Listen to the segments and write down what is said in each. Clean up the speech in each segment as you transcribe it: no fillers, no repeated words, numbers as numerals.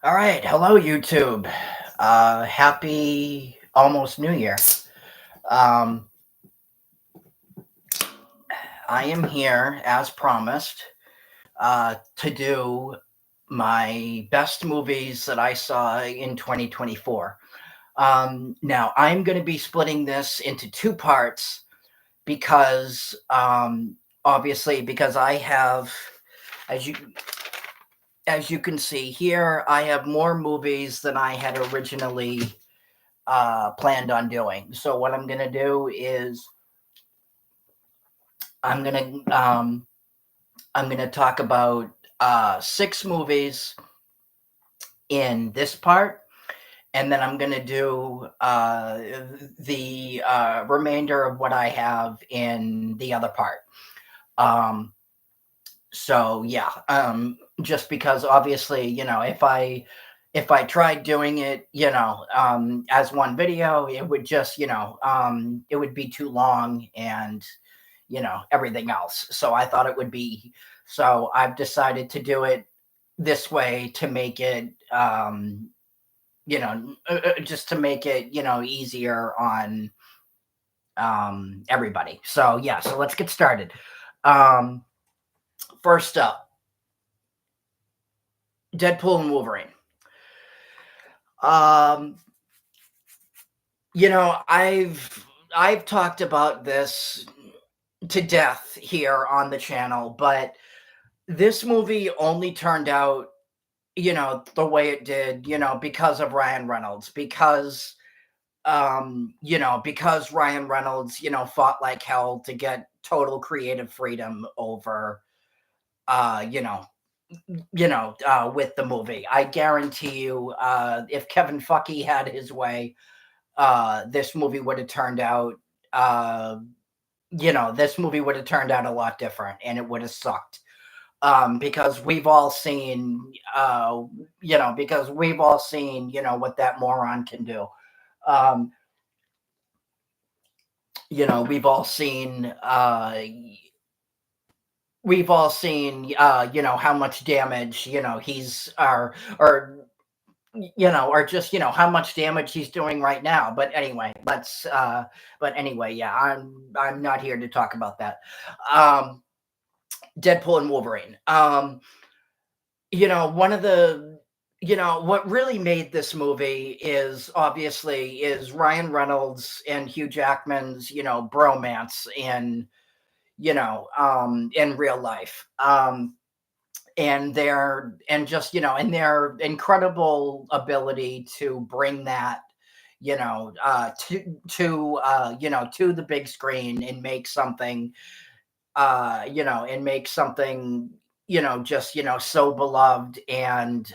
All right, hello YouTube. Happy almost New Year. Um, I am here as promised to do my best movies that I saw in 2024. Now I'm going to be splitting this into two parts because obviously because I have, as you can see here, I have more movies than I had originally planned on doing. So what I'm gonna do is I'm gonna um, I'm gonna talk about six movies in this part, and then I'm gonna do the remainder of what I have in the other part. Um, so yeah, just because obviously, if I tried doing it, as one video, it would just, it would be too long and, everything else. So I thought it would be, so I've decided to do it this way to make it, just to make it, easier on everybody. So yeah, so let's get started. Um, First up, Deadpool and Wolverine. Um, I've talked about this to death here on the channel, but this movie only turned out, the way it did, because of Ryan Reynolds, because Ryan Reynolds, fought like hell to get total creative freedom over uh, you know, with the movie. I guarantee you, if Kevin Feige had his way, this movie would have turned out, uh, this movie would have turned out a lot different, and it would have sucked. Because we've all seen, what that moron can do. Um, we've all seen, how much damage, he's, or just how much damage he's doing right now. But anyway, yeah, I'm not here to talk about that. um Deadpool and Wolverine. One of the what really made this movie is Ryan Reynolds and Hugh Jackman's bromance in real life. And their incredible ability to bring that to the big screen and make something just so beloved and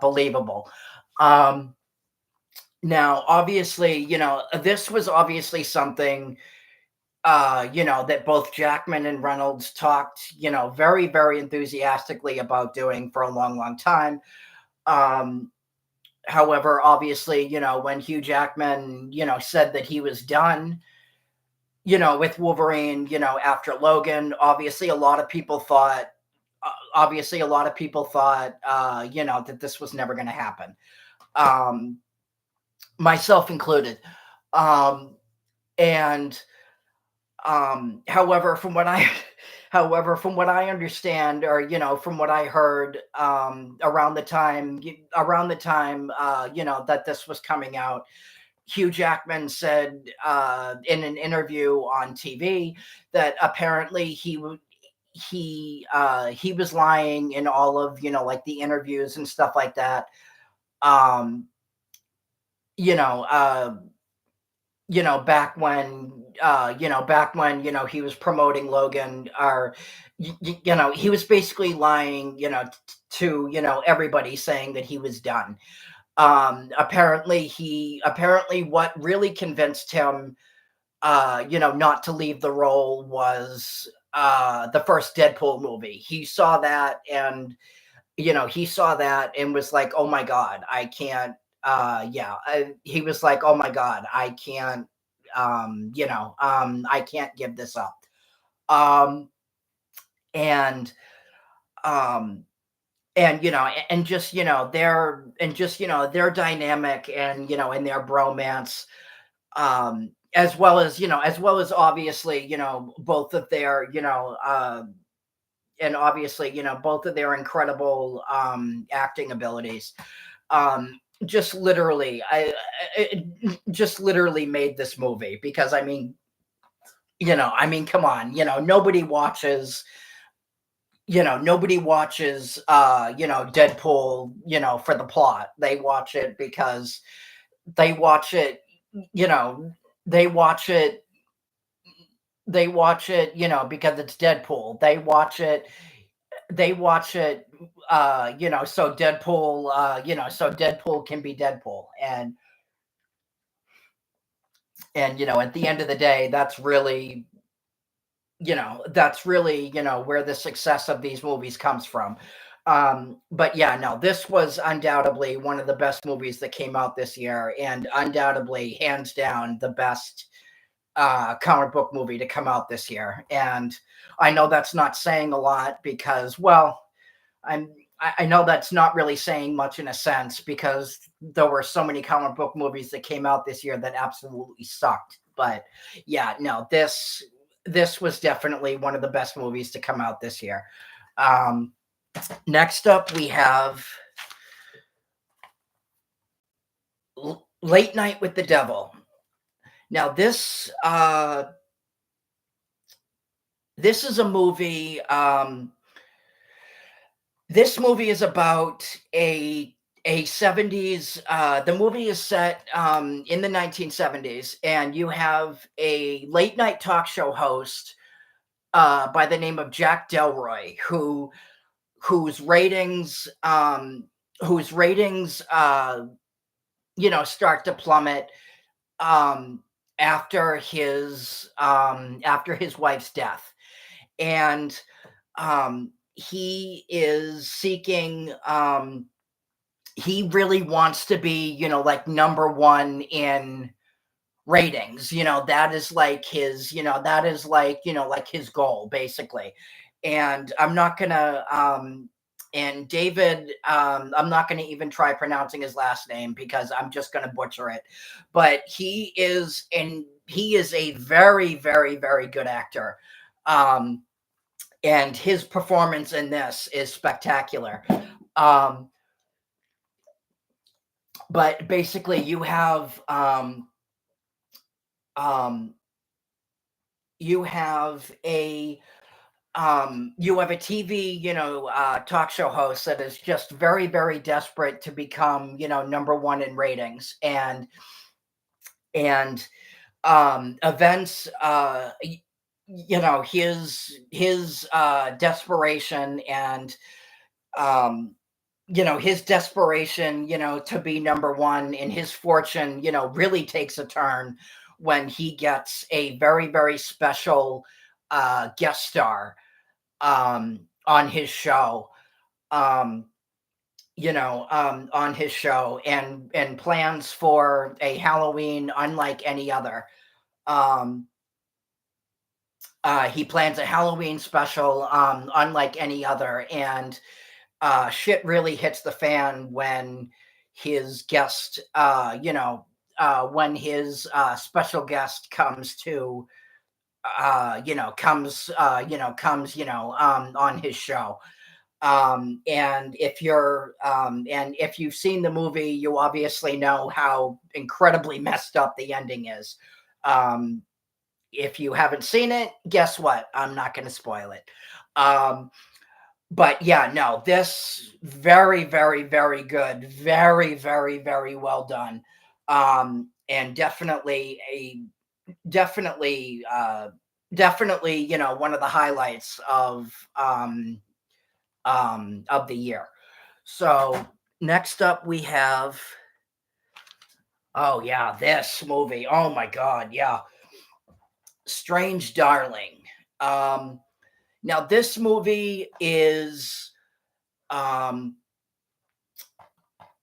believable. um Now obviously, this was obviously something that both Jackman and Reynolds talked, very, very enthusiastically about doing for a long, long time. Um, However, obviously, when Hugh Jackman, said that he was done, with Wolverine, after Logan, obviously, a lot of people thought, that this was never going to happen, um, myself included. Um, and However, from what I however, from what I understand, or from what I heard, around the time that this was coming out, Hugh Jackman said in an interview on TV that apparently he was lying in all of like the interviews and stuff like that. Um, you know, uh, back when he was promoting Logan, or he was basically lying, to everybody, saying that he was done. Apparently what really convinced him, not to leave the role was the first Deadpool movie. He saw that and was like, oh my god, I can't. He was like, oh my god, I can't. I can't give this up. and um and and just their dynamic, and and their bromance, as well as obviously both of their and obviously both of their incredible acting abilities. Just literally I just literally made this movie, because come on, nobody watches Deadpool for the plot. They watch it because they watch it you know they watch it because it's Deadpool. They watch it so Deadpool can be Deadpool. And at the end of the day, that's really where the success of these movies comes from. But yeah, no, this was undoubtedly one of the best movies that came out this year, and undoubtedly, hands down, the best comic book movie to come out this year. And I know that's not saying a lot, because, well, I'm I know that's not really saying much, in a sense, because there were so many comic book movies that came out this year that absolutely sucked. But yeah, no, this was definitely one of the best movies to come out this year. Um, Next up, we have Late Night with the Devil. Now, this is a movie. This movie is about a 70s. The movie is set in the 1970s, and you have a late night talk show host by the name of Jack Delroy, whose ratings whose ratings start to plummet after his wife's death. And he is seeking he really wants to be like number one in ratings. That is like his goal, basically. And I'm not gonna and David, I'm not going to even try pronouncing his last name, because I'm just going to butcher it. But he is a very, very, very good actor. And his performance in this is spectacular. But basically, um, you have a TV, talk show host that is just very, very desperate to become, number one in ratings. And events, his desperation, and his desperation, to be number one, and his fortune, really takes a turn when he gets a very, very special guest star on his show. Um, on his show, and plans for a Halloween unlike any other. Um, he plans a Halloween special unlike any other, and shit really hits the fan when his guest, when his special guest comes to, on his show. And if you've seen the movie, you obviously know how incredibly messed up the ending is. If you haven't seen it, guess what? I'm not going to spoil it. But yeah, no, this very, very, very good, very, very, very well done. And definitely, definitely, one of the highlights of the year. So next up, we have, oh yeah, this movie. Oh my God, yeah, Strange Darling. Um, Now, this movie is, um,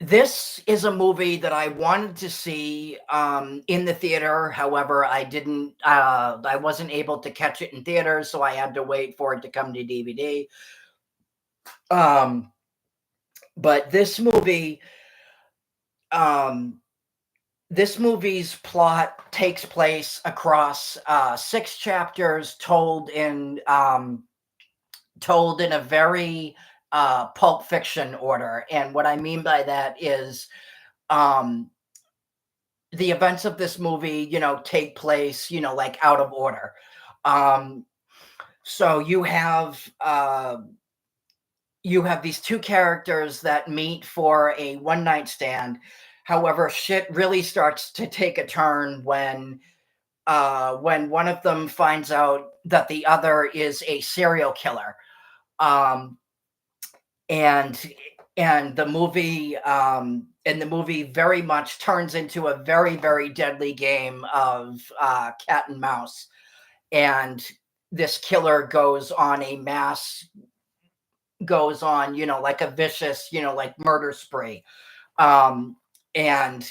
This is a movie that I wanted to see in the theater. However, I wasn't able to catch it in theaters, so I had to wait for it to come to DVD. Um, but um, this movie's plot takes place across 6 chapters, told in a very Pulp Fiction order. And what I mean by that is um, the events of this movie, take place, like out of order. Um, so you have these 2 characters that meet for a one night stand. However, shit really starts to take a turn when one of them finds out that the other is a serial killer. Um, and the movie very much turns into a very, very deadly game of cat and mouse. And this killer goes on, like a vicious, like murder spree. Um, and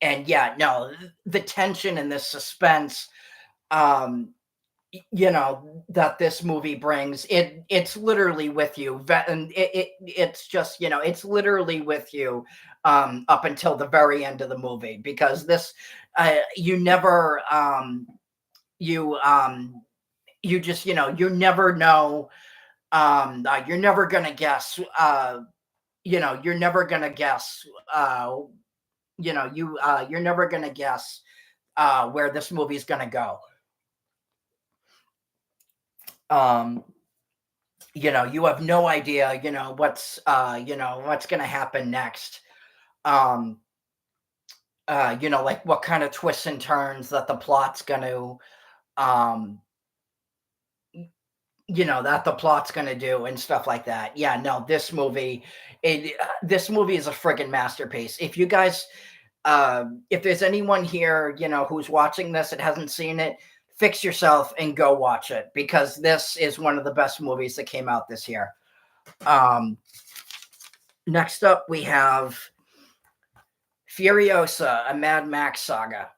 yeah, no, the tension and the suspense, um, that this movie brings, it's literally with you. And it's just, it's literally with you up until the very end of the movie, because this you never you just, you never know. You're never gonna guess. You're never gonna guess. You're never gonna guess where this movie's gonna go. Um, you have no idea. What's gonna happen next. Um, like what kind of twists and turns that the plot's gonna um do and stuff like that. Yeah, no, this movie is a friggin' masterpiece. If there's anyone here, who's watching this that hasn't seen it, fix yourself and go watch it, because this is one of the best movies that came out this year. Um, Next up, we have Furiosa, a Mad Max saga.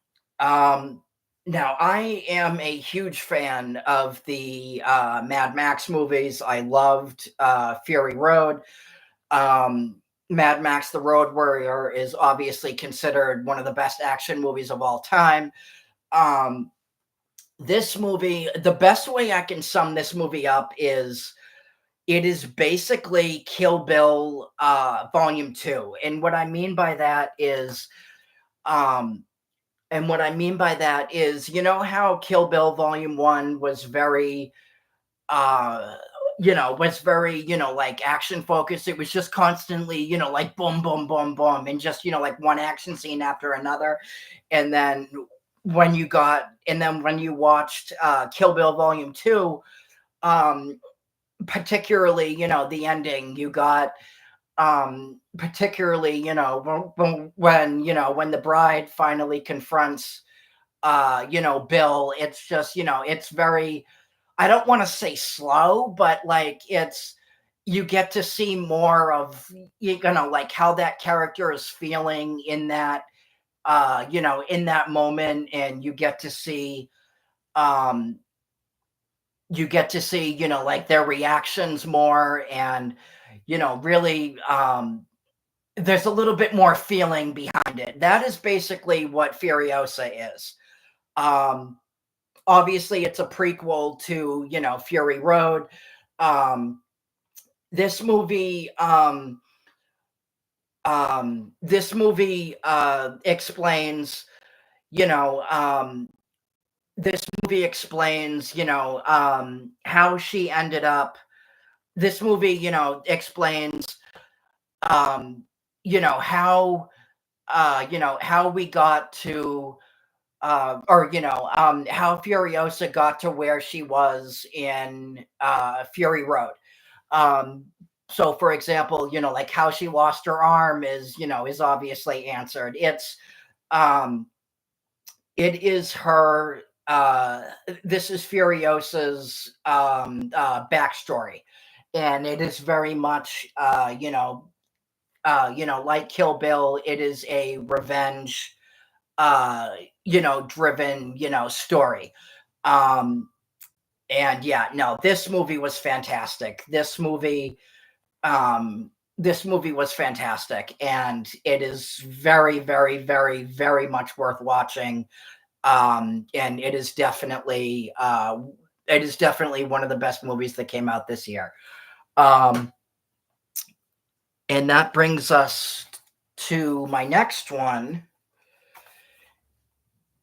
Now, I am a huge fan of the Mad Max movies. I loved Fury Road. Mad Max: The Road Warrior is obviously considered one of the best action movies of all time. Um, this movie, the best way I can sum this movie up is it is basically Kill Bill Volume 2. Um, what I mean by that is, how Kill Bill Volume 1 was very uh like action focused. It was just constantly, like boom, boom, boom, boom, and just, like one action scene after another. And then when you watched Kill Bill Volume 2, um, particularly, the ending, you got particularly, when the bride finally confronts Bill. It's just, it's very, I don't want to say slow, but like you get to see more of, like how that character is feeling in that moment. And um like their reactions more. And really, there's a little bit more feeling behind it. That is basically what Furiosa is. um Obviously, it's a prequel to, Fury Road. um this movie um this movie explains, you know this movie explains, how she ended up. This movie, explains, um how we got to, how Furiosa got to where she was in Fury Road. Um, so, for example, like how she lost her arm is obviously answered. Um, it is her. This is Furiosa's backstory, and it is very much, like Kill Bill, it is a revenge, driven, story. Um, and yeah, no, this movie was fantastic. This movie was fantastic, and it is very, very, very, very much worth watching. And it is definitely one of the best movies that came out this year. Um, and that brings us to my next one,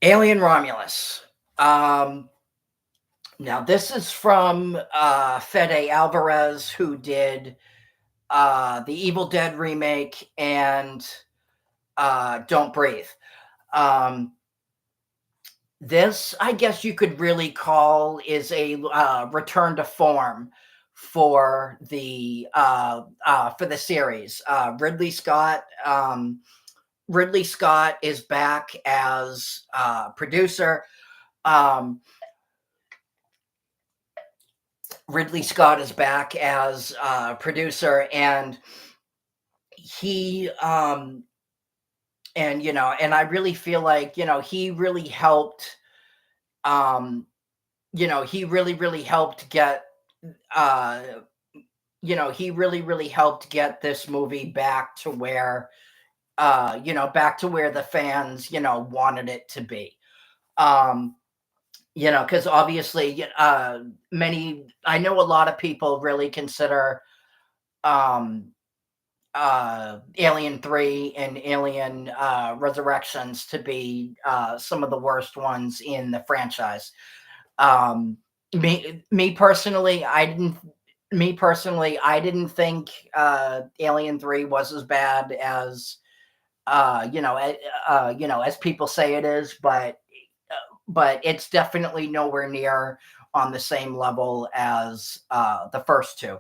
Alien Romulus. Um, Now this is from Fede Alvarez, who did the Evil Dead remake and Don't Breathe. Um, this, I guess you could really call, is a return to form for the series. Ridley Scott is back as producer. Um, Ridley Scott is back as producer, and he and I really feel like he really helped. He really helped get. Uh, he really helped get this movie back to where back to where the fans wanted it to be. Um, because obviously, I know a lot of people really consider um, Alien 3 and Alien Resurrections to be some of the worst ones in the franchise. Um, me personally, I didn't think Alien 3 was as bad as as people say it is, but it's definitely nowhere near on the same level as the first two.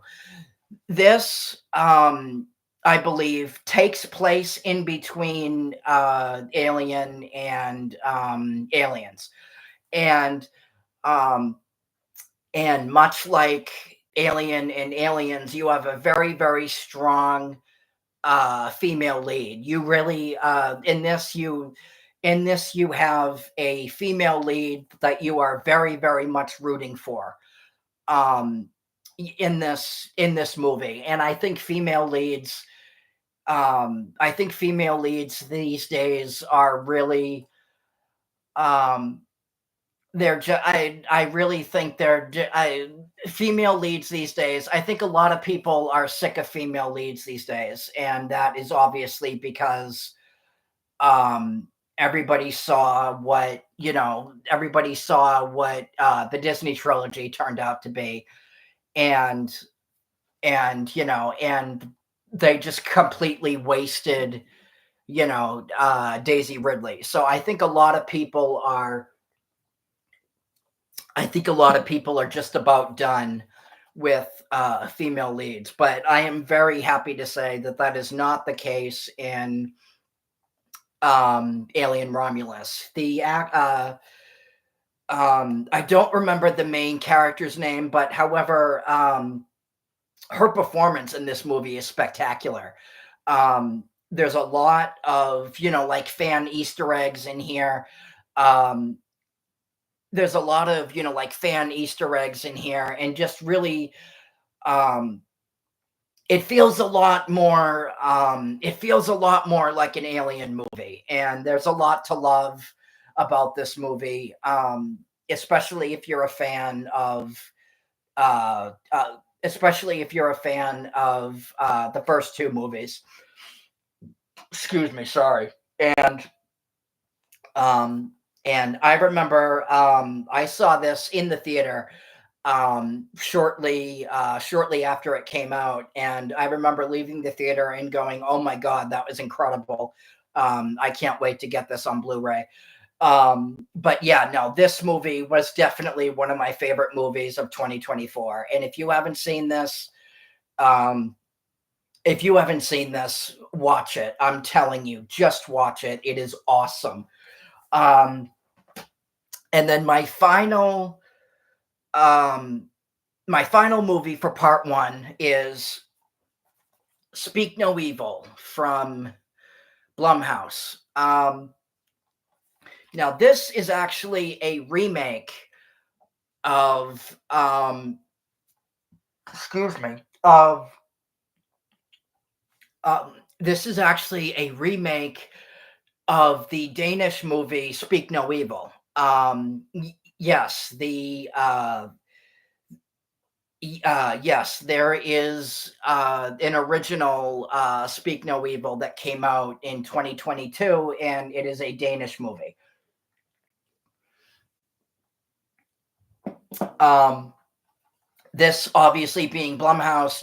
This, I believe, takes place in between Alien and Aliens, and um, much like Alien and Aliens, you have a very, very strong female lead. You really in this you have a female lead that you are very, very much rooting for. Um, in this movie, and I think female leads these days are really um they're just I really think female leads these days. I think a lot of people are sick of female leads these days, and that is obviously because um everybody saw what the Disney trilogy turned out to be, and and they just completely wasted Daisy Ridley. So I think a lot of people are just about done with female leads, but I am very happy to say that that is not the case in Alien Romulus. I don't remember the main character's name, but however, her performance in this movie is spectacular. There's a lot of like fan Easter eggs in here. Um, there's a lot of like fan Easter eggs in here, and just really um, it feels a lot more like an Alien movie, and there's a lot to love about this movie, especially if you're a fan of uh, uh, the first two movies. Excuse me, sorry. Um, and I remember I saw this in the theater shortly after it came out, and I remember leaving the theater and going, "Oh my god, that was incredible! I can't wait to get this on Blu-ray." But yeah, no, this movie was definitely one of my favorite movies of 2024. And um, if you haven't seen this, watch it. I'm telling you, just watch it. It is awesome. Um, and then um, my final movie for part one is Speak No Evil from Blumhouse. Now this is actually a remake of excuse me of this is actually a remake of the Danish movie Speak No Evil. Yes, yes, there is an original Speak No Evil that came out in 2022, and it is a Danish movie. This obviously being Blumhouse,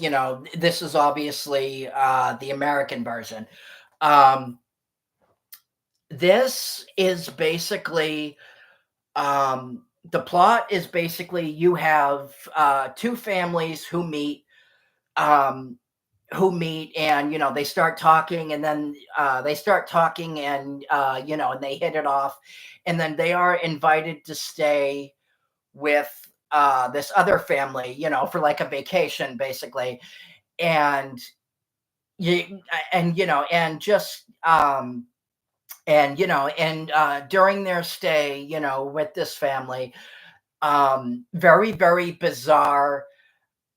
this is obviously the American version. This is basically the plot is basically you have two families um, who meet, and they start talking, and then they start talking, and and they hit it off, and then they are invited to stay with this other family, for like a vacation, basically, and you and just during their stay, with this family, very, very bizarre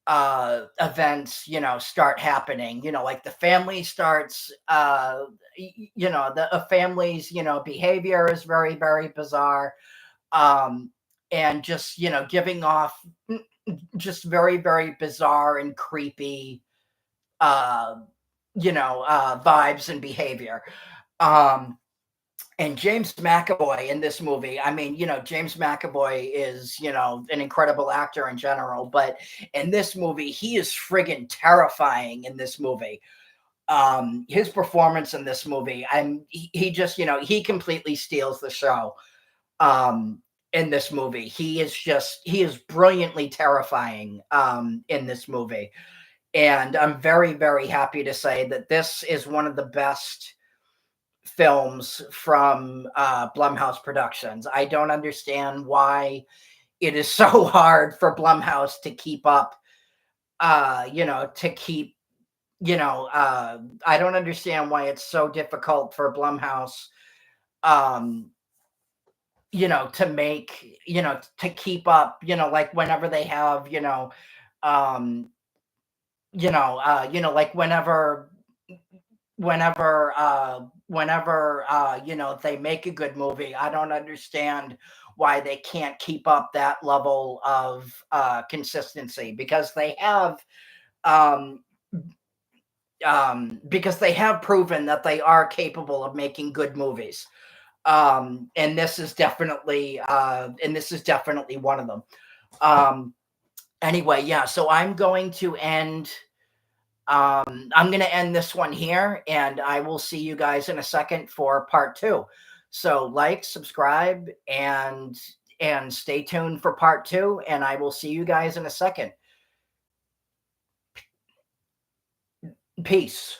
events, start happening, like the family starts, the family's, behavior is very, very bizarre. Um, and just, giving off just very, very bizarre and creepy, uh, vibes and behavior. Um, and James McAvoy in this movie, I mean, James McAvoy is, an incredible actor in general, but in this movie, he is friggin' terrifying in this movie. His performance in this movie, he just, he completely steals the show. In this movie, he is brilliantly terrifying, in this movie. And I'm very, very happy to say that this is one of the best films from Blumhouse Productions. I don't understand why it is so hard for Blumhouse to keep up. To keep. I don't understand why it's so difficult for Blumhouse. Um, to make, to keep up. Like whenever they have, um, like whenever they make a good movie, I don't understand why they can't keep up that level of consistency, because they have um because they have proven that they are capable of making good movies. And this is definitely one of them. Anyway, yeah, so I'm going to end this one here, and I will see you guys in a second for part 2. So like, subscribe, and stay tuned for part 2, and I will see you guys in a second. Peace.